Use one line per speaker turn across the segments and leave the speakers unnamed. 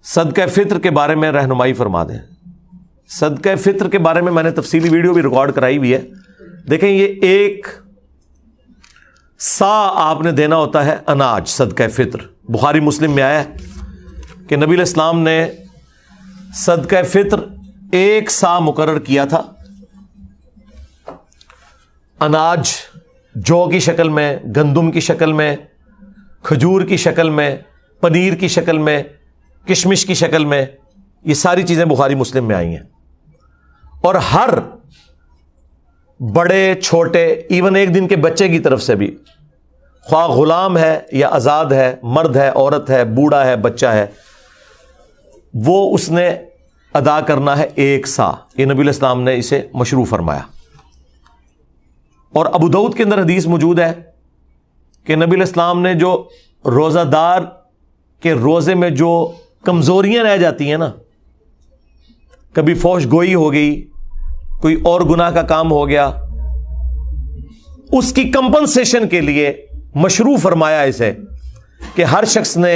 صدقہ فطر کے بارے میں رہنمائی فرما دیں. صدقہ فطر کے بارے میں نے تفصیلی ویڈیو بھی ریکارڈ کرائی ہوئی ہے. دیکھیں یہ 1 سا آپ نے دینا ہوتا ہے اناج. صدقہ فطر بخاری مسلم میں آیا ہے کہ نبی علیہ السلام نے صدقہ فطر 1 سا مقرر کیا تھا. اناج جو کی شکل میں، گندم کی شکل میں، کھجور کی شکل میں، پنیر کی شکل میں، کشمش کی شکل میں، یہ ساری چیزیں بخاری مسلم میں آئی ہیں. اور ہر بڑے چھوٹے، ایون 1 دن کے بچے کی طرف سے بھی، خواہ غلام ہے یا آزاد ہے، مرد ہے، عورت ہے، بوڑھا ہے، بچہ ہے، وہ اس نے ادا کرنا ہے 1 سا. یہ نبی علیہ السلام نے اسے مشروع فرمایا. اور ابو داؤد کے اندر حدیث موجود ہے کہ نبی علیہ السلام نے جو روزہ دار کے روزے میں جو کمزوریاں رہ جاتی ہیں نا، کبھی فوش گوئی ہو گئی، کوئی اور گناہ کا کام ہو گیا، اس کی کمپنسیشن کے لیے مشروع فرمایا اسے کہ ہر شخص نے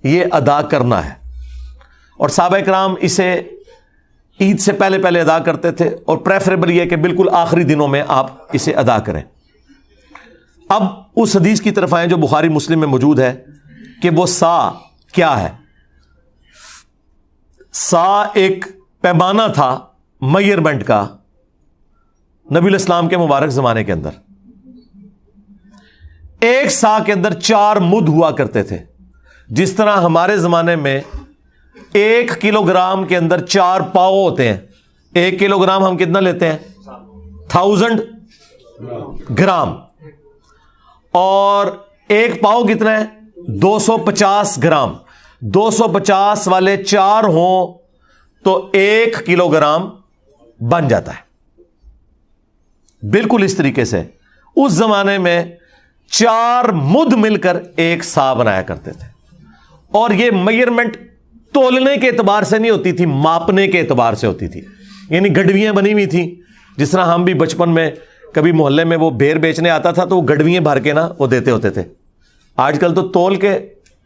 یہ ادا کرنا ہے. اور صحابہ کرام اسے عید سے پہلے پہلے ادا کرتے تھے، اور پریفریبل یہ کہ بالکل آخری دنوں میں آپ اسے ادا کریں. اب اس حدیث کی طرف آئیں جو بخاری مسلم میں موجود ہے کہ وہ سا کیا ہے. سا ایک پیمانہ تھا میئرمنٹ کا نبی علیہ السلام کے مبارک زمانے کے اندر. 1 سا کے اندر 4 مد ہوا کرتے تھے. جس طرح ہمارے زمانے میں 1 کلو گرام کے اندر 4 پاؤ ہوتے ہیں. 1 کلو گرام ہم کتنا لیتے ہیں؟ 1000 گرام. اور 1 پاؤ کتنا ہے؟ 250 گرام. 250 والے 4 ہوں تو 1 کلو گرام بن جاتا ہے. بالکل اس طریقے سے اس زمانے میں 4 مد مل کر 1 سا بنایا کرتے تھے. اور یہ میئرمنٹ تولنے کے اعتبار سے نہیں ہوتی تھی، ماپنے کے اعتبار سے ہوتی تھی. یعنی گڈویاں بنی ہوئی تھیں. جس طرح ہم بھی بچپن میں کبھی محلے میں وہ بھیر بیچنے آتا تھا تو وہ گڈویاں بھر کے نا وہ دیتے ہوتے تھے. آج کل تو تول کے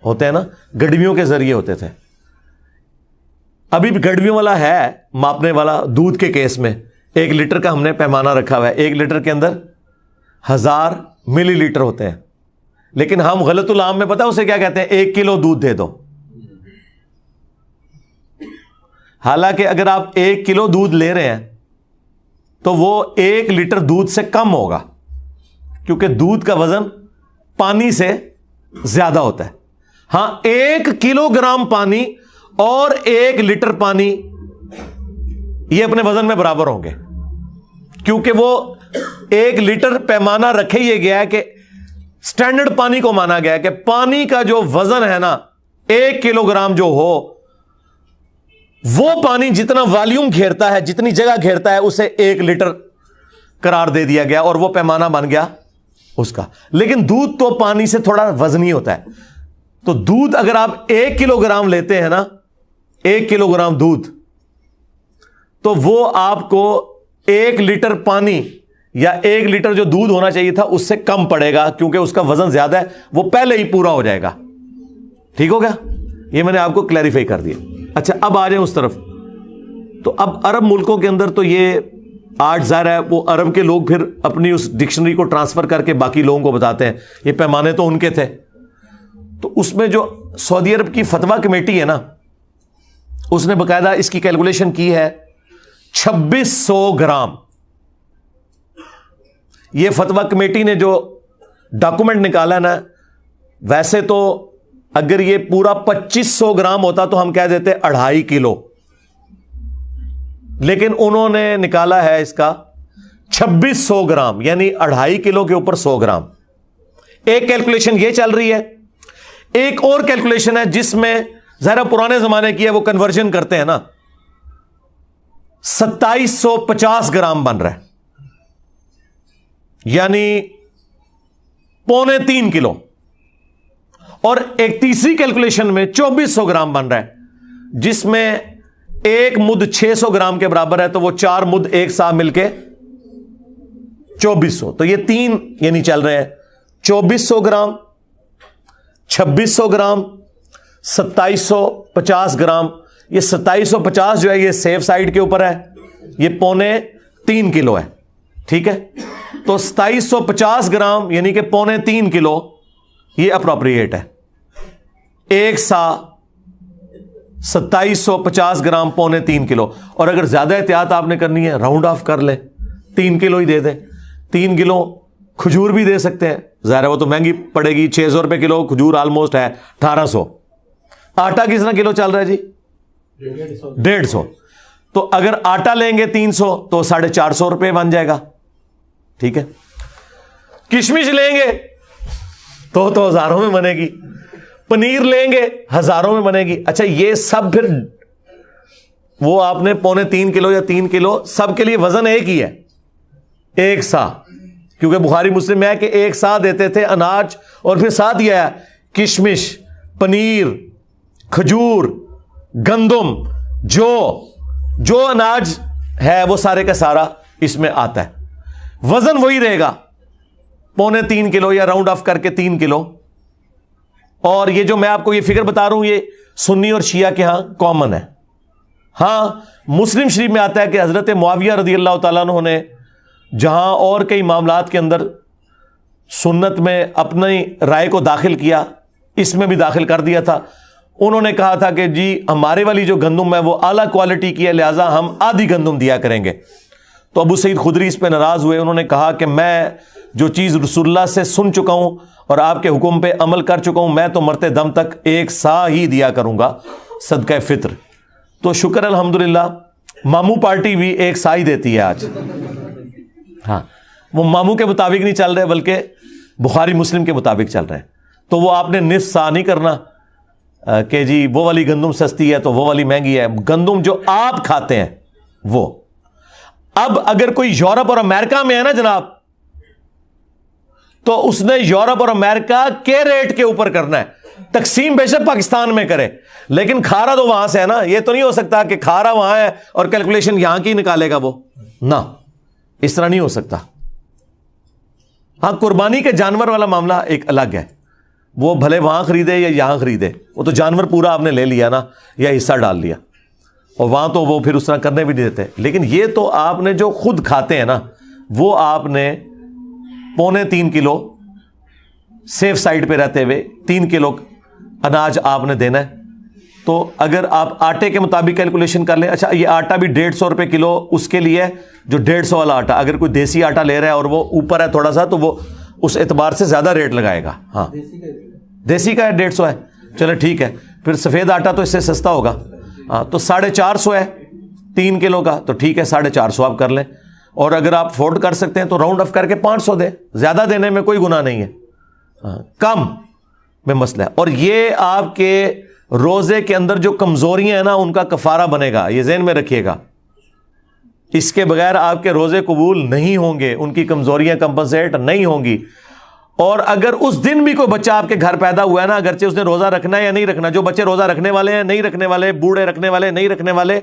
ہوتے ہیں نا، گڈویوں کے ذریعے ہوتے تھے. ابھی بھی گڈویوں والا ہے ماپنے والا. دودھ کے کیس میں 1 لیٹر کا ہم نے پیمانہ رکھا ہوا ہے. 1 لیٹر کے اندر 1000 ملی لیٹر ہوتے ہیں. لیکن ہم غلط العام میں پتہ اسے کیا کہتے ہیں؟ 1 کلو دودھ دے دو. حالانکہ اگر آپ 1 کلو دودھ لے رہے ہیں تو وہ 1 لیٹر دودھ سے کم ہوگا، کیونکہ دودھ کا وزن پانی سے زیادہ ہوتا ہے. ہاں 1 کلو گرام پانی اور 1 لیٹر پانی یہ اپنے وزن میں برابر ہوں گے، کیونکہ وہ 1 لیٹر پیمانہ رکھے یہ گیا ہے کہ سٹینڈرڈ پانی کو مانا گیا ہے کہ پانی کا جو وزن ہے نا 1 کلو گرام جو ہو، وہ پانی جتنا والیوم گھیرتا ہے، جتنی جگہ گھیرتا ہے، اسے 1 لیٹر قرار دے دیا گیا اور وہ پیمانہ بن گیا اس کا. لیکن دودھ تو پانی سے تھوڑا وزنی ہوتا ہے. تو دودھ اگر آپ 1 کلو گرام لیتے ہیں نا، 1 کلو گرام دودھ، تو وہ آپ کو 1 لیٹر پانی یا 1 لیٹر جو دودھ ہونا چاہیے تھا اس سے کم پڑے گا، کیونکہ اس کا وزن زیادہ ہے، وہ پہلے ہی پورا ہو جائے گا. ٹھیک ہو گیا؟ یہ میں نے آپ کو کلیریفائی کر دیا. اچھا اب آ جائیں اس طرف. تو اب عرب ملکوں کے اندر تو یہ آج ظاہر ہے وہ عرب کے لوگ پھر اپنی اس ڈکشنری کو ٹرانسفر کر کے باقی لوگوں کو بتاتے ہیں یہ پیمانے تو ان کے تھے. تو اس میں جو سعودی عرب کی فتویٰ کمیٹی ہے نا، اس نے باقاعدہ اس کی کیلکولیشن کی ہے 2600 گرام. یہ فتویٰ کمیٹی نے جو ڈاکومنٹ نکالا نا، ویسے تو اگر یہ پورا 2500 گرام ہوتا تو ہم کہہ دیتے 2.5 کلو، لیکن انہوں نے نکالا ہے اس کا 2600 گرام، یعنی 2.5 کلو کے اوپر 100 گرام. ایک کیلکولیشن یہ چل رہی ہے. ایک اور کیلکولیشن ہے جس میں ذرا پرانے زمانے کی ہے، وہ کنورژن کرتے ہیں نا، 2750 گرام بن رہا ہے، یعنی 2.25 کلو. اور ایک تیسری کیلکولیشن میں 2400 گرام بن رہا ہے، جس میں 1 مد 600 گرام کے برابر ہے، تو وہ 4 مد 1 سا مل کے 2400. تو یہ 3 یعنی چل رہے ہیں 2400 گرام، 2600 گرام، 2750 گرام. یہ 2750 جو ہے یہ سیف سائڈ کے اوپر ہے, یہ 2.25 کلو ہے. ٹھیک ہے, تو 2750 گرام یعنی کہ 3.25 کلو یہ اپروپریٹ ہے. ایک سا 2750 گرام 3.25 کلو. اور اگر زیادہ احتیاط آپ نے کرنی ہے راؤنڈ آف کر لیں, 3 کلو ہی دے دیں. 3 کلو کھجور بھی دے سکتے ہیں, ظاہر ہے وہ تو مہنگی پڑے گی, 600 روپے کلو کھجور آلموسٹ ہے 1800. آٹا کس طرح کلو چل رہا ہے جی؟ 150. تو اگر آٹا لیں گے 300 تو 450 روپے بن جائے گا. ٹھیک ہے, کشمش لیں گے تو ہزاروں میں بنے گی, پنیر لیں گے ہزاروں میں بنے گی. اچھا یہ سب پھر وہ آپ نے 2.25 کلو یا 3 کلو سب کے لیے وزن ایک ہی ہے, ایک سا, کیونکہ بخاری مسلم میں ہے کہ ایک سا دیتے تھے اناج, اور پھر ساتھ یہ ہے کشمش, پنیر, کھجور, گندم, جو اناج ہے وہ سارے کا سارا اس میں آتا ہے. وزن وہی رہے گا 2.25 کلو یا راؤنڈ آف کر کے 3 کلو. اور یہ جو میں آپ کو یہ فگر بتا رہا ہوں یہ سنی اور شیعہ کے ہاں کامن ہے. ہاں مسلم شریف میں آتا ہے کہ حضرت معاویہ رضی اللہ تعالیٰ عنہ نے جہاں اور کئی معاملات کے اندر سنت میں اپنی رائے کو داخل کیا, اس میں بھی داخل کر دیا تھا. انہوں نے کہا تھا کہ جی ہمارے والی جو گندم ہے وہ اعلیٰ کوالٹی کی ہے, لہٰذا ہم آدھی گندم دیا کریں گے. تو ابو سعید خدری اس پہ ناراض ہوئے. انہوں نے کہا کہ میں جو چیز رسول اللہ سے سن چکا ہوں اور آپ کے حکم پہ عمل کر چکا ہوں, میں تو مرتے دم تک ایک سا ہی دیا کروں گا صدقہ فطر. تو شکر الحمدللہ ماموں پارٹی بھی ایک سا ہی دیتی ہے آج. ہاں وہ ماموں کے مطابق نہیں چل رہے بلکہ بخاری مسلم کے مطابق چل رہے ہیں. تو وہ آپ نے نصف سا نہیں کرنا کہ جی وہ والی گندم سستی ہے تو وہ والی مہنگی ہے. گندم جو آپ کھاتے ہیں وہ. اب اگر کوئی یورپ اور امریکہ میں ہے نا جناب, تو اس نے یورپ اور امریکہ کے ریٹ کے اوپر کرنا ہے. تقسیم بے شک پاکستان میں کرے لیکن کھارا تو وہاں سے ہے نا. یہ تو نہیں ہو سکتا کہ کھارا وہاں ہے اور کیلکولیشن یہاں کی نکالے گا وہ, نہ اس طرح نہیں ہو سکتا. ہاں قربانی کے جانور والا معاملہ ایک الگ ہے, وہ بھلے وہاں خریدے یا یہاں خریدے, وہ تو جانور پورا آپ نے لے لیا نا یا حصہ ڈال لیا, اور وہاں تو وہ پھر اس طرح کرنے بھی نہیں دیتے. لیکن یہ تو آپ نے جو خود کھاتے ہیں نا وہ آپ نے 3.25 کلو سیف سائڈ پہ رہتے ہوئے 3 کلو اناج آپ نے دینا ہے. تو اگر آپ آٹے کے مطابق کیلکولیشن کر لیں, اچھا یہ آٹا بھی 150 روپے کلو اس کے لیے جو 150 والا آٹا, اگر کوئی دیسی آٹا لے رہا ہے اور وہ اوپر ہے تھوڑا سا تو وہ اس اعتبار سے زیادہ ریٹ لگائے گا. ہاں دیسی کا ہے 150 ہے, چلے ٹھیک ہے. پھر سفید آٹا تو اس سے سستا ہوگا, ہاں تو 450 ہے 3 کلو کا, تو ٹھیک ہے 450 آپ کر لیں. اور اگر آپ افورڈ کر سکتے ہیں تو راؤنڈ آف کر کے 500 دیں, زیادہ دینے میں کوئی گناہ نہیں ہے, کم میں مسئلہ ہے. اور یہ آپ کے روزے کے اندر جو کمزوریاں ہیں نا ان کا کفارہ بنے گا, یہ ذہن میں رکھیے گا. اس کے بغیر آپ کے روزے قبول نہیں ہوں گے, ان کی کمزوریاں کمپنسیٹ نہیں ہوں گی. اور اگر اس دن بھی کوئی بچہ آپ کے گھر پیدا ہوا ہے نا, اگرچہ اس نے روزہ رکھنا ہے یا نہیں رکھنا, جو بچے روزہ رکھنے والے ہیں نہیں رکھنے والے, بوڑھے رکھنے والے نہیں رکھنے والے,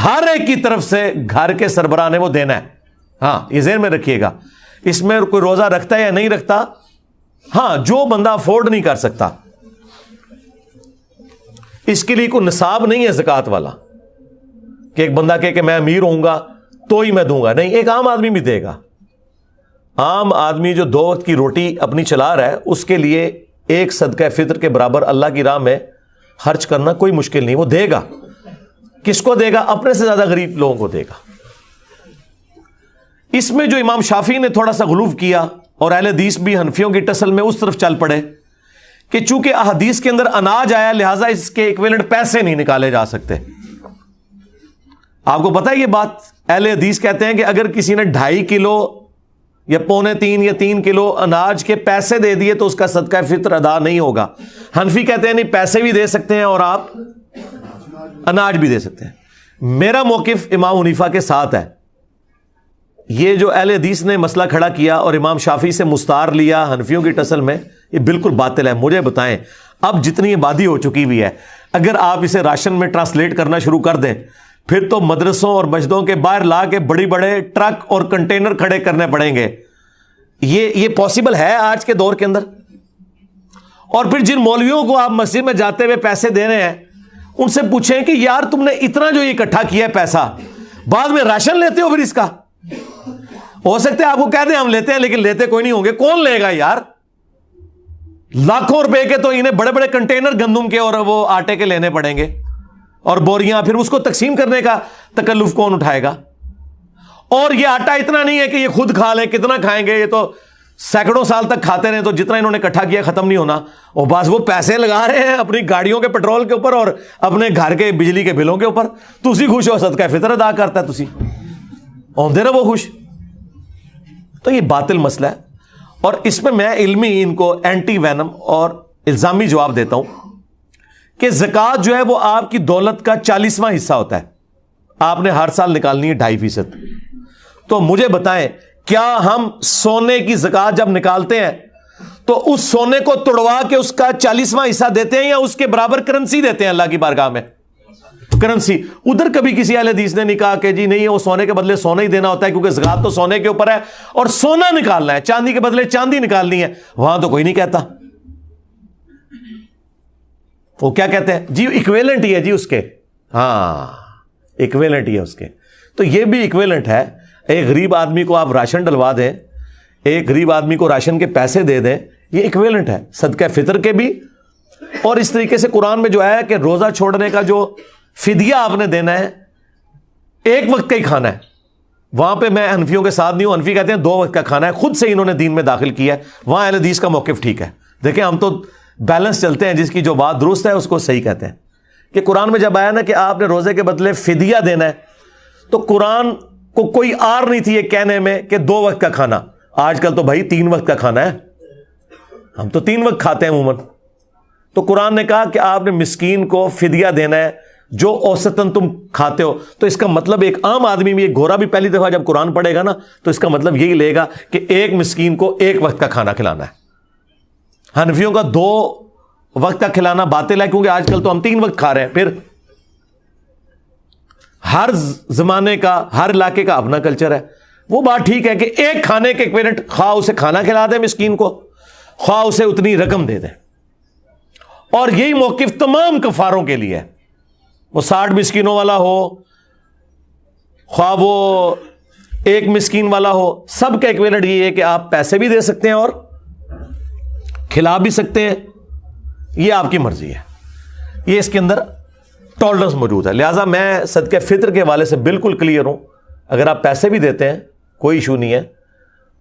ہر ایک کی طرف سے گھر کے سربراہ نے وہ دینا ہے. ہاں یہ ذہن میں رکھیے گا. اس میں کوئی روزہ رکھتا ہے یا نہیں رکھتا, ہاں جو بندہ افورڈ نہیں کر سکتا اس کے لیے کوئی نصاب نہیں ہے زکوٰۃ والا کہ ایک بندہ کہے کہ میں امیر ہوں گا تو ہی میں دوں گا. نہیں, ایک عام آدمی بھی دے گا. عام آدمی جو 2 وقت کی روٹی اپنی چلا رہا ہے اس کے لیے ایک صدقہ فطر کے برابر اللہ کی راہ میں خرچ کرنا کوئی مشکل نہیں, وہ دے گا. کس کو دے گا؟ اپنے سے زیادہ غریب لوگوں کو دے گا. اس میں جو امام شافعی نے تھوڑا سا غلو کیا اور اہل حدیث بھی حنفیوں کی ٹسل میں اس طرف چل پڑے کہ چونکہ احادیث کے اندر اناج آیا لہذا اس کے ایکویلنٹ پیسے نہیں نکالے جا سکتے. آپ کو پتا ہے یہ بات, اہل حدیث کہتے ہیں کہ اگر کسی نے 2.5 کلو یا 2.25 یا 3 کلو اناج کے پیسے دے دیے تو اس کا صدقہ فطر ادا نہیں ہوگا. حنفی کہتے ہیں نہیں, پیسے بھی دے سکتے ہیں اور آپ اناج بھی دے سکتے ہیں. میرا موقف امام حنیفہ کے ساتھ ہے. یہ جو اہل حدیث نے مسئلہ کھڑا کیا اور امام شافعی سے مستعار لیا حنفیوں کی ٹسل میں, یہ بالکل باطل ہے. مجھے بتائیں اب جتنی آبادی ہو چکی ہوئی ہے, اگر آپ اسے راشن میں ٹرانسلیٹ کرنا شروع کر دیں پھر تو مدرسوں اور مسجدوں کے باہر لا کے بڑی بڑے ٹرک اور کنٹینر کھڑے کرنے پڑیں گے. یہ پاسبل ہے آج کے دور کے اندر. اور پھر جن مولویوں کو آپ مسجد میں جاتے ہوئے پیسے دے رہے ہیں ان سے پوچھیں کہ یار تم نے اتنا جو اکٹھا کیا ہے پیسہ، بعد میں راشن لیتے ہو پھر اس کا؟ ہو سکتا ہے آپ کو کہہ دیں ہم لیتے ہیں لیکن لیتے کوئی نہیں ہوں گے. کون لے گا یار؟ لاکھوں روپے کے تو انہیں بڑے بڑے کنٹینر گندم کے اور وہ آٹے کے لینے پڑیں گے اور بوریاں، پھر اس کو تقسیم کرنے کا تکلف کون اٹھائے گا؟ اور یہ آٹا اتنا نہیں ہے کہ یہ خود کھا لیں، کتنا کھائیں گے؟ یہ تو سینکڑوں سال تک کھاتے رہے تو جتنا انہوں نے اکٹھا کیا ختم نہیں ہونا. اور بس وہ پیسے لگا رہے ہیں اپنی گاڑیوں کے پیٹرول کے اوپر اور اپنے گھر کے بجلی کے بلوں کے اوپر. تسی خوش ہو، صدقہ فطر ادا کرتا ہے، تسی ہوندے رہو وہ خوش. تو یہ باطل مسئلہ ہے، اور اس میں میں علمی ان کو اینٹی وینم اور الزامی جواب دیتا ہوں کہ زکوٰۃ جو ہے وہ آپ کی دولت کا 40واں حصہ ہوتا ہے. آپ نے ہر سال نکالنی ہے 2.5%. تو مجھے بتائیں کیا ہم سونے کی زکوٰۃ جب نکالتے ہیں تو اس سونے کو توڑوا کے اس کا 40واں حصہ دیتے ہیں یا اس کے برابر کرنسی دیتے ہیں اللہ کی بارگاہ میں؟ کرنسی. ادھر کبھی کسی اہل حدیث نے نہیں کہا کہ جی نہیں وہ سونے کے بدلے سونا ہی دینا ہوتا ہے کیونکہ زکوٰۃ تو سونے کے اوپر ہے اور سونا نکالنا ہے، چاندی کے بدلے چاندی نکالنی ہے. وہاں تو کوئی نہیں کہتا. وہ کیا کہتے ہیں جی ایکویلنٹ ہی ہے جی اس کے. ہاں ایکویلنٹ ہی ہے اس کے. تو یہ بھی ایکویلنٹ ہے. ایک غریب آدمی کو آپ راشن ڈلوا دیں، ایک غریب آدمی کو راشن کے پیسے دے دیں، یہ ایکویلنٹ ہے صدقہ فطر کے بھی. اور اس طریقے سے قرآن میں جو ہے کہ روزہ چھوڑنے کا جو فدیہ آپ نے دینا ہے ایک وقت کا ہی کھانا ہے. وہاں پہ میں حنفیوں کے ساتھ نہیں ہوں. حنفی کہتے ہیں 2 وقت کا کھانا ہے، خود سے انہوں نے دین میں داخل کیا ہے. وہاں اہل حدیث کا موقف ٹھیک ہے. دیکھیں ہم تو بیلنس چلتے ہیں، جس کی جو بات درست ہے اس کو صحیح کہتے ہیں. کہ قرآن میں جب آیا نا کہ آپ نے روزے کے بدلے فدیہ دینا ہے تو قرآن کو کوئی آر نہیں تھی یہ کہنے میں کہ 2 وقت کا کھانا. آج کل تو بھائی 3 وقت کا کھانا ہے، ہم تو 3 وقت کھاتے ہیں عموماً. تو قرآن نے کہا کہ آپ نے مسکین کو فدیہ دینا ہے جو اوسطاً تم کھاتے ہو. تو اس کا مطلب ایک عام آدمی بھی، ایک گورا بھی پہلی دفعہ جب قرآن پڑھے گا نا تو اس کا مطلب یہی لے گا کہ ایک مسکین کو 1 وقت کا کھانا کھلانا ہے. حنفیوں کا 2 وقت کا کھلانا باطل ہے کیونکہ آج کل تو ہم 3 وقت کھا رہے ہیں. پھر ہر زمانے کا، ہر علاقے کا اپنا کلچر ہے. وہ بات ٹھیک ہے کہ ایک کھانے کے ایکویلنٹ، خواہ اسے کھانا کھلا دیں مسکین کو، خواہ اسے اتنی رقم دے دیں. اور یہی موقف تمام کفاروں کے لیے ہے. وہ 60 مسکینوں والا ہو، خواہ وہ 1 مسکین والا ہو، سب کا ایکویلنٹ یہ ہے کہ آپ پیسے بھی دے سکتے ہیں اور کھلا بھی سکتے ہیں. یہ آپ کی مرضی ہے. یہ اس کے اندر ٹالرنس موجود ہے. لہٰذا میں صدقہ فطر کے حوالے سے بالکل کلیئر ہوں. اگر آپ پیسے بھی دیتے ہیں کوئی ایشو نہیں ہے.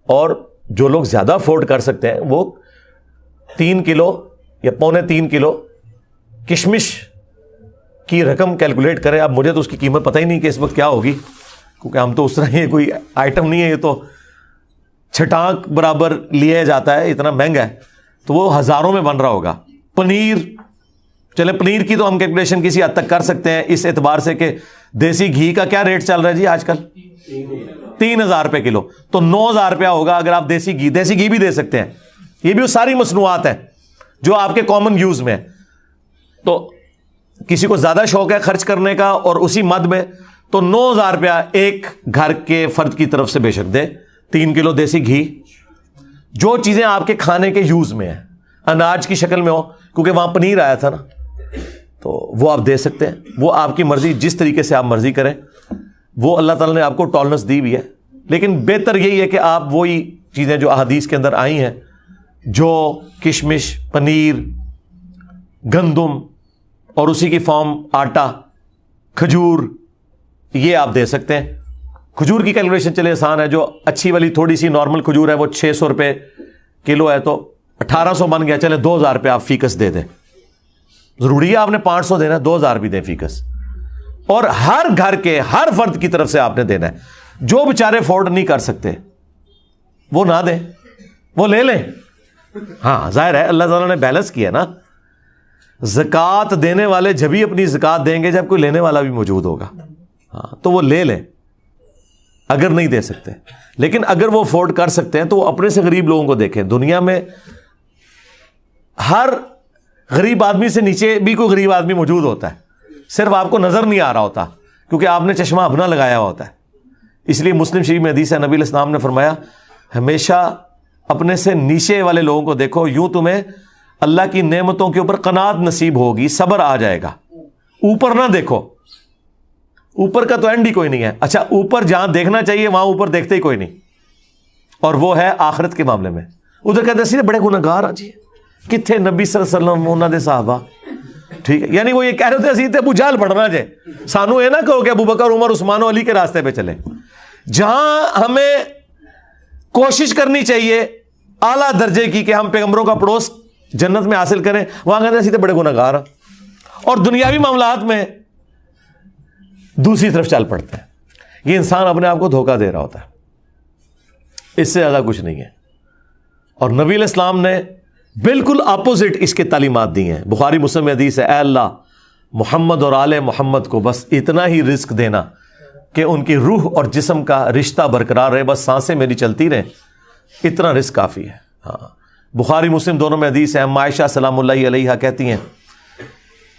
اور جو لوگ زیادہ افورڈ کر سکتے ہیں وہ 3 کلو یا 2.25 کلو کشمش کی رقم کیلکولیٹ کریں. اب مجھے تو اس کی قیمت پتہ ہی نہیں کہ اس وقت کیا ہوگی کیونکہ ہم تو اس طرح یہ کوئی آئٹم نہیں ہے، یہ تو چھٹانک برابر لیا جاتا ہے، اتنا مہنگا ہے. تو وہ ہزاروں میں بن رہا ہوگا. پنیر، چلیں پنیر کی تو ہم کیلکولیشن کسی حد تک کر سکتے ہیں اس اعتبار سے کہ دیسی گھی کا کیا ریٹ چل رہا ہے جی آج کل؟ 3000 روپے کلو. تو 9000 روپیہ ہوگا اگر آپ دیسی گھی بھی دے سکتے ہیں. یہ بھی وہ ساری مصنوعات ہیں جو آپ کے کامن یوز میں. تو کسی کو زیادہ شوق ہے خرچ کرنے کا اور اسی مد میں تو 9000 روپیہ ایک گھر کے فرد کی طرف سے بے شک دے. 3 کلو دیسی گھی، جو چیزیں آپ کے کھانے کے یوز میں ہیں، اناج کی شکل میں ہو، کیونکہ وہاں پنیر آیا تھا نا، تو وہ آپ دے سکتے ہیں. وہ آپ کی مرضی، جس طریقے سے آپ مرضی کریں. وہ اللہ تعالیٰ نے آپ کو ٹالرنس دی ہوئی ہے. لیکن بہتر یہی ہے کہ آپ وہی چیزیں جو احادیث کے اندر آئی ہیں، جو کشمش، پنیر، گندم اور اسی کی فارم آٹا، کھجور، یہ آپ دے سکتے ہیں. کھجور کی کیلکولیشن چلے آسان ہے. جو اچھی والی تھوڑی سی نارمل کھجور ہے وہ 600 روپے کلو ہے، تو 1800 بن گیا. چلے 2000 روپے آپ فیکس دے دیں. ضروری ہے آپ نے 500 دینا ہے، 2000 بھی دیں فیکس. اور ہر گھر کے ہر فرد کی طرف سے آپ نے دینا ہے. جو بیچارے افورڈ نہیں کر سکتے وہ نہ دیں، وہ لے لیں. ہاں ظاہر ہے اللہ تعالیٰ نے بیلنس کیا نا. زکوٰۃ دینے والے جبھی اپنی زکوٰۃ دیں گے جب کوئی لینے والا بھی موجود ہوگا. ہاں تو وہ لے لیں اگر نہیں دے سکتے. لیکن اگر وہ افورڈ کر سکتے ہیں تو وہ اپنے سے غریب لوگوں کو دیکھیں. دنیا میں ہر غریب آدمی سے نیچے بھی کوئی غریب آدمی موجود ہوتا ہے، صرف آپ کو نظر نہیں آ رہا ہوتا کیونکہ آپ نے چشمہ اپنا لگایا ہوا ہوتا ہے. اس لیے مسلم شریف میں حدیث ہے، نبی علیہ السلام نے فرمایا ہمیشہ اپنے سے نیچے والے لوگوں کو دیکھو، یوں تمہیں اللہ کی نعمتوں کے اوپر قناعت نصیب ہوگی, صبر آ جائے گا. اوپر نہ دیکھو, اوپر کا تو اینڈ ہی کوئی نہیں ہے. اچھا اوپر جہاں دیکھنا چاہیے وہاں اوپر دیکھتے ہی کوئی نہیں, اور وہ ہے آخرت کے معاملے میں. ادھر کہتے ہیں بڑے گناہگار ہیں جی, کتنے نبی صلی اللہ علیہ وسلم انہوں نے صحابہ, ٹھیک ہے, یعنی وہ یہ کہہ رہے تھے ابو جہل پڑھنا جے, سانو یہ نہ کہو کہ ابو بکر عمر عثمان و علی کے راستے پہ چلے. جہاں ہمیں کوشش کرنی چاہیے اعلیٰ درجے کی کہ ہم پیغمبروں کا پڑوس جنت میں حاصل کریں, وہاں کہتے ہیں اسی تو بڑے گناہگار ہیں, اور دنیاوی معاملات میں دوسری طرف چل پڑتے ہیں. یہ انسان اپنے آپ کو دھوکہ دے رہا ہوتا ہے, اس سے زیادہ کچھ نہیں ہے. اور نبی علیہ السلام نے بالکل اپوزٹ اس کے تعلیمات دی ہیں. بخاری مسلم میں حدیث ہے, اے اللہ محمد اور آل محمد کو بس اتنا ہی رزق دینا کہ ان کی روح اور جسم کا رشتہ برقرار رہے, بس سانسیں میری چلتی رہیں, اتنا رزق کافی ہے. ہاں, بخاری مسلم دونوں میں حدیث ہے. عائشہ سلام اللہ علیہا کہتی ہیں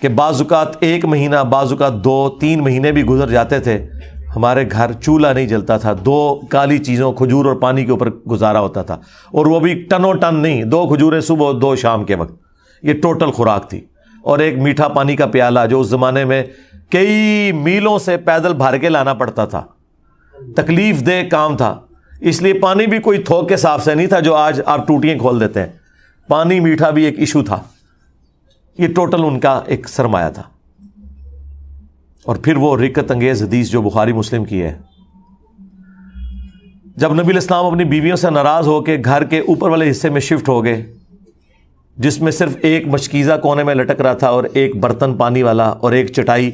کہ بعض اوقات 1 مہینہ, بعض اوقات 2-3 مہینے بھی گزر جاتے تھے, ہمارے گھر چولہا نہیں جلتا تھا. 2 کالی چیزوں, کھجور اور پانی کے اوپر گزارا ہوتا تھا, اور وہ بھی ٹنوں ٹن نہیں, 2 کھجوریں صبح 2 شام کے وقت, یہ ٹوٹل خوراک تھی. اور ایک میٹھا پانی کا پیالہ جو اس زمانے میں کئی میلوں سے پیدل بھر کے لانا پڑتا تھا, تکلیف دہ کام تھا. اس لیے پانی بھی کوئی تھوک کے صاف سے نہیں تھا جو آج آپ ٹوٹیاں کھول دیتے ہیں. پانی میٹھا بھی ایک ایشو تھا. یہ ٹوٹل ان کا ایک سرمایہ تھا. اور پھر وہ رکت انگیز حدیث جو بخاری مسلم کی ہے, جب نبی علیہ السلام اپنی بیویوں سے ناراض ہو کے گھر کے اوپر والے حصے میں شفٹ ہو گئے, جس میں صرف ایک مشکیزہ کونے میں لٹک رہا تھا اور ایک برتن پانی والا اور ایک چٹائی,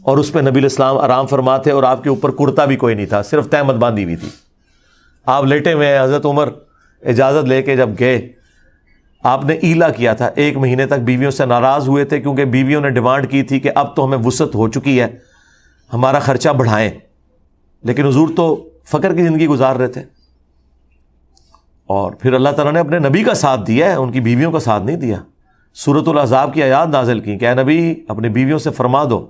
اور اس پہ نبی علیہ السلام آرام فرماتے, اور آپ کے اوپر کرتا بھی کوئی نہیں تھا, صرف تہمت باندھی ہوئی تھی, آپ لیٹے ہوئے ہیں. حضرت عمر اجازت لے کے جب گئے, آپ نے ایلا کیا تھا, 1 مہینے تک بیویوں سے ناراض ہوئے تھے کیونکہ بیویوں نے ڈیمانڈ کی تھی کہ اب تو ہمیں وسعت ہو چکی ہے, ہمارا خرچہ بڑھائیں. لیکن حضور تو فقر کی زندگی گزار رہے تھے. اور پھر اللہ تعالیٰ نے اپنے نبی کا ساتھ دیا ہے, ان کی بیویوں کا ساتھ نہیں دیا. سورۃ الاحزاب کی آیات نازل کی کہ اے نبی اپنی بیویوں سے فرما دو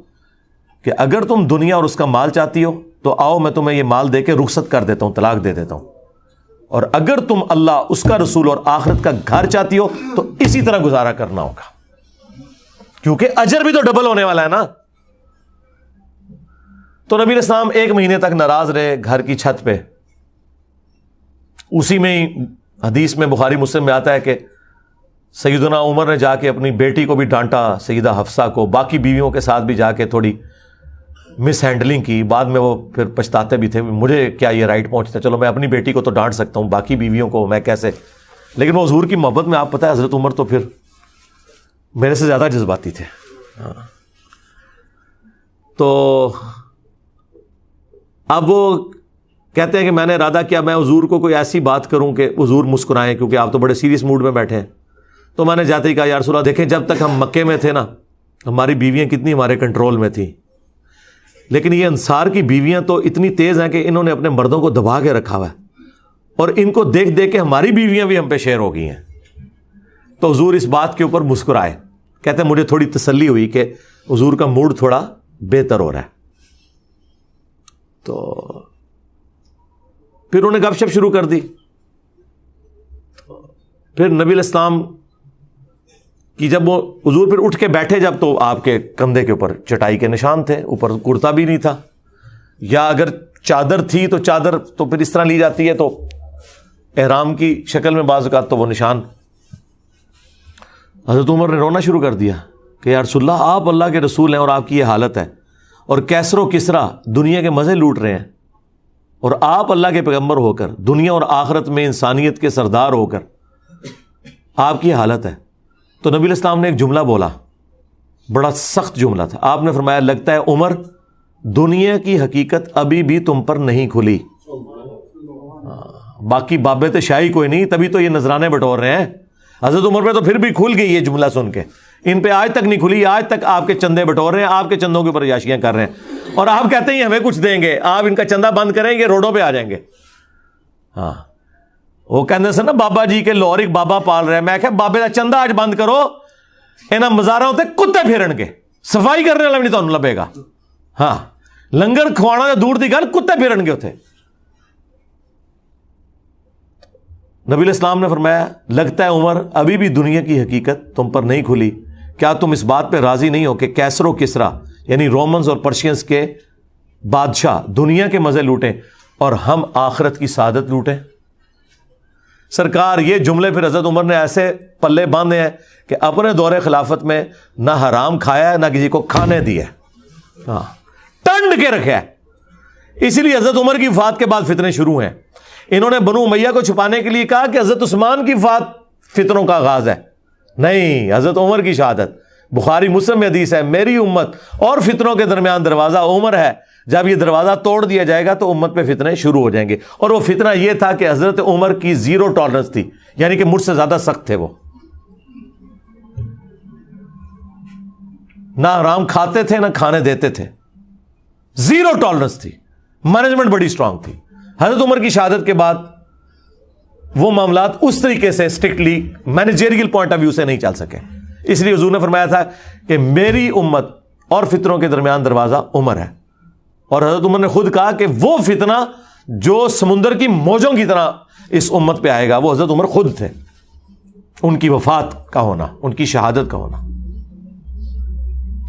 کہ اگر تم دنیا اور اس کا مال چاہتی ہو تو آؤ, میں تمہیں یہ مال دے کے رخصت کر دیتا ہوں, طلاق دے دیتا ہوں. اور اگر تم اللہ, اس کا رسول اور آخرت کا گھر چاہتی ہو تو اسی طرح گزارا کرنا ہوگا, کیونکہ اجر بھی تو ڈبل ہونے والا ہے نا. تو نبی علیہ السلام 1 مہینے تک ناراض رہے گھر کی چھت پہ. اسی میں ہی حدیث میں بخاری مسلم میں آتا ہے کہ سیدنا عمر نے جا کے اپنی بیٹی کو بھی ڈانٹا, سیدہ حفصہ کو, باقی بیویوں کے ساتھ بھی جا کے تھوڑی مس ہینڈلنگ کی. بعد میں وہ پھر پچھتاتے بھی تھے, مجھے کیا یہ رائٹ پہنچتا, چلو میں اپنی بیٹی کو تو ڈانٹ سکتا ہوں, باقی بیویوں کو میں کیسے. لیکن وہ حضور کی محبت میں, آپ پتہ ہے حضرت عمر تو پھر میرے سے زیادہ جذباتی تھے. تو اب وہ کہتے ہیں کہ میں نے ارادہ کیا میں حضور کو کوئی ایسی بات کروں کہ حضور مسکرائیں, کیونکہ آپ تو بڑے سیریس موڈ میں بیٹھے ہیں. تو میں نے جاتے ہی کہا یا رسول اللہ دیکھیں, جب تک ہم مکے میں تھے نا, ہماری بیویاں کتنی ہمارے کنٹرول میں تھیں, لیکن یہ انصار کی بیویاں تو اتنی تیز ہیں کہ انہوں نے اپنے مردوں کو دبا کے رکھا ہوا ہے, اور ان کو دیکھ دیکھ کے ہماری بیویاں بھی ہم پہ شیر ہو گئی ہیں. تو حضور اس بات کے اوپر مسکرائے, کہتے ہیں مجھے تھوڑی تسلی ہوئی کہ حضور کا موڈ تھوڑا بہتر ہو رہا ہے. تو پھر انہوں نے گپ شپ شروع کر دی. پھر نبی علیہ السلام کی جب وہ حضور پھر اٹھ کے بیٹھے جب, تو آپ کے کندھے کے اوپر چٹائی کے نشان تھے, اوپر کرتا بھی نہیں تھا, یا اگر چادر تھی تو چادر تو پھر اس طرح لی جاتی ہے تو احرام کی شکل میں بعض اوقات تو وہ نشان. حضرت عمر نے رونا شروع کر دیا کہ یا رسول اللہ آپ اللہ کے رسول ہیں اور آپ کی یہ حالت ہے, اور کیسر و کسرا دنیا کے مزے لوٹ رہے ہیں, اور آپ اللہ کے پیغمبر ہو کر دنیا اور آخرت میں انسانیت کے سردار ہو کر آپ کی حالت ہے. تو نبی علیہ السلام نے ایک جملہ بولا, بڑا سخت جملہ تھا. آپ نے فرمایا لگتا ہے عمر دنیا کی حقیقت ابھی بھی تم پر نہیں کھلی. باقی بابے تو شاہی کوئی نہیں, تبھی تو یہ نذرانے بٹور رہے ہیں. حضرت عمر پہ تو پھر بھی کھل گئی یہ جملہ سن کے, ان پہ آج تک نہیں کھلی. آج تک آپ کے چندے بٹور رہے ہیں, آپ کے چندوں کے اوپر عیاشیاں کر رہے ہیں, اور آپ کہتے ہیں ہمیں کچھ دیں گے, آپ ان کا چندہ بند کریں گے, روڈوں پہ آ جائیں گے. ہاں وہ کہنے سے نا بابا جی کے لاہور ایک بابا پال رہے ہیں, میں کہ بابے کا چندہ آج بند کرو, انہاں مزاراں تے کتے پھرن گے, صفائی کرنے والا بھی نہیں تانوں لبے گا. ہاں لنگر کھوانا دور دی گل, کتے پھرن گے اتنے. نبی علیہ السلام نے فرمایا لگتا ہے عمر ابھی بھی دنیا کی حقیقت تم پر نہیں کھلی، کیا تم اس بات پہ راضی نہیں ہو کہ کیسر و کسرا یعنی رومنز اور پرشینز کے بادشاہ دنیا کے مزے لوٹیں اور ہم آخرت کی سعادت لوٹیں؟ سرکار یہ جملے پھر حضرت عمر نے ایسے پلے باندھے ہیں کہ اپنے دور خلافت میں نہ حرام کھایا ہے نہ کسی کو کھانے دیا، ہاں ٹنڈ کے رکھا ہے۔ اسی لیے حضرت عمر کی وفات کے بعد فتنے شروع ہیں۔ انہوں نے بنو امیہ کو چھپانے کے لیے کہا کہ حضرت عثمان کی وفات فتنوں کا آغاز ہے، نہیں، حضرت عمر کی شہادت۔ بخاری مسلم میں حدیث ہے میری امت اور فتنوں کے درمیان دروازہ عمر ہے، جب یہ دروازہ توڑ دیا جائے گا تو امت پہ فتنے شروع ہو جائیں گے۔ اور وہ فتنہ یہ تھا کہ حضرت عمر کی زیرو ٹالرنس تھی، یعنی کہ مجھ سے زیادہ سخت تھے، وہ نہ حرام کھاتے تھے نہ کھانے دیتے تھے، زیرو ٹالرنس تھی، مینجمنٹ بڑی اسٹرانگ تھی۔ حضرت عمر کی شہادت کے بعد وہ معاملات اس طریقے سے strictly managerial point of view سے نہیں چل سکے، اس لیے حضور نے فرمایا تھا کہ میری امت اور فتنوں کے درمیان دروازہ عمر ہے۔ اور حضرت عمر نے خود کہا کہ وہ فتنہ جو سمندر کی موجوں کی طرح اس امت پہ آئے گا وہ حضرت عمر خود تھے، ان کی وفات کا ہونا، ان کی شہادت کا ہونا۔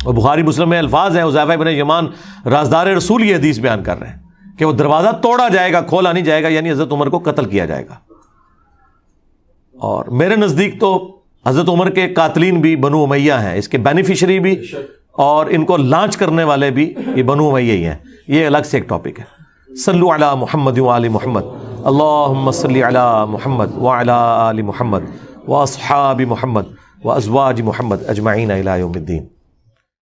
اور بخاری مسلم میں الفاظ ہیں، حذیفہ بن یمان رازدار رسول یہ حدیث بیان کر رہے ہیں کہ وہ دروازہ توڑا جائے گا، کھولا نہیں جائے گا، یعنی حضرت عمر کو قتل کیا جائے گا۔ اور میرے نزدیک تو حضرت عمر کے قاتلین بھی بنو امیہ ہیں، اس کے بینیفیشری بھی اور ان کو لانچ کرنے والے بھی یہ بنو امیہ ہی ہیں، یہ الگ سے ایک ٹاپک ہے۔ صلو علی محمد وآل محمد، اللہم صلی علی محمد وعلی آل محمد واصحاب محمد وازواج محمد اجمعین الی یوم الدین۔